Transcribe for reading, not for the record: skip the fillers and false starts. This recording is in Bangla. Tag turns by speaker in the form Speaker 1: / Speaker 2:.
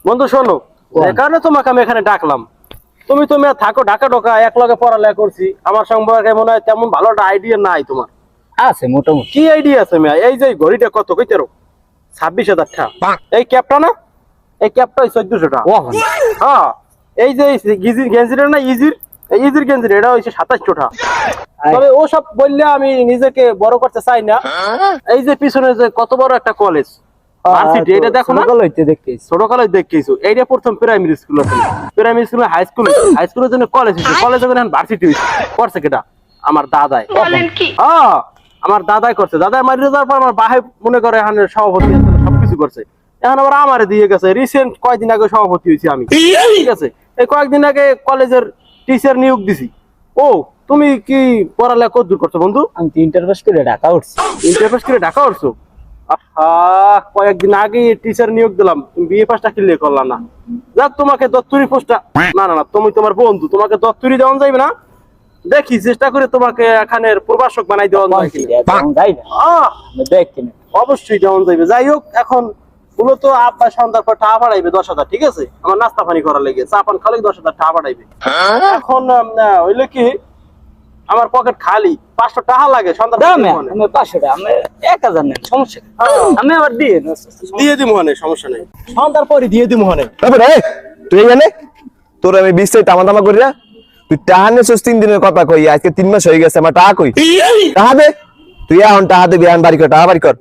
Speaker 1: বন্ধু শোনো, যে কারণে তোমাকে আমি এখানে ডাকলাম, তুমি থাকো ঢাকা ঢোকা এক লগে পড়ালেখা করছি, আমার সম্পর্কে মনে হয় তেমন ভালো একটা আইডিয়া নাই তোমার।
Speaker 2: আছে মোটামুটি।
Speaker 1: কি আইডিয়া আছে মিয়া? এই যে ঘড়িটা কত কইতেরো 26,000 টাকা। এই ক্যাপটা না, এই ক্যাপটা 1400 টাকা। হ্যাঁ, এই যে গেঞ্জিটা না ইজির, এই ইজির গেঞ্জির এটা হচ্ছে 2700 টাকা। তবে ও সব বললে আমি নিজেকে বড় করতে চাই না। এই যে পিছনে যে কত বড় একটা কলেজ ভার্সিটি, এটা দেখো না, ছোটকালে দেখেছো। এইটা প্রথম প্রাইমারি স্কুল আছে, primary school, high school, high স্কুলের জন্য কলেজ হয়েছে, কলেজের জন্য ভার্সিটি হয়েছে। করছে কেটা? আমার দাদাই। হ্যাঁ, আমার দাদাই করছে। দাদাই মারিয়ে যাওয়ার পর আমার বাহে মনে করে এখানে সভাপতি আছে, সবকিছু করছে। এখন আবার আমারে দিয়ে গেছে। রিসেন্ট কয়েকদিন আগে সভাপতি হয়েছি আমি, ঠিক আছে? এই কয়েকদিন আগে কলেজের টিচার নিয়োগ দিছি। ও, তুমি কি পড়ালেখা কত দূর করছো বন্ধু?
Speaker 2: আমি তো ইন্টার পাস করে ঢাকা উঠছি।
Speaker 1: ইন্টার পাস করে ঢাকা উঠছো? কয়েকদিন আগে টিচার নিয়োগ দিলাম, তুমি বিএ পাসটা ক্লিয়ার করলাম না। যাক, তোমাকে দত্তরি পোস্টটা, না না না, তুমি তোমার বন্ধু, তোমাকে দত্তরি দেওয়া যাবে না। দেখি চেষ্টা করে তোমাকে এখানের প্রভাষক বানাই দেওয়া যায় কিনা। অবশ্যই দেওয়া যাবে। যাই হোক, এখন মূলত আব্বা সন্ধ্যার পর টাকা পাঠাইবে 10,000, ঠিক আছে? আমার নাস্তা পানি করার লেগে চা পান খালে 10,000 টাকা পাঠাইবে। এখন হইলে কি, আমার পকেট খালি, 500 টাকা লাগে সন্ধ্যা।
Speaker 2: 500 টাকা, আমি 1000 নেন, সমস্যা নেই। আমি আবার
Speaker 1: দিয়ে দিব মনে, সমস্যা নেই, সন্ধ্যার পরে দিয়ে দিব মনে।
Speaker 3: তারপরে তুই এখানে তোর আমি 20 টাকা তামা তামা করি না, তুই টাকা নেছিস 3 দিনের কথা কই, আজকে 3 মাস হয়ে গেছে, আমার টাকা কই? টাকা দে, তুই এখন টাকা দিবি, এখন বাড়ি কর, টাকা বাড়ি কর।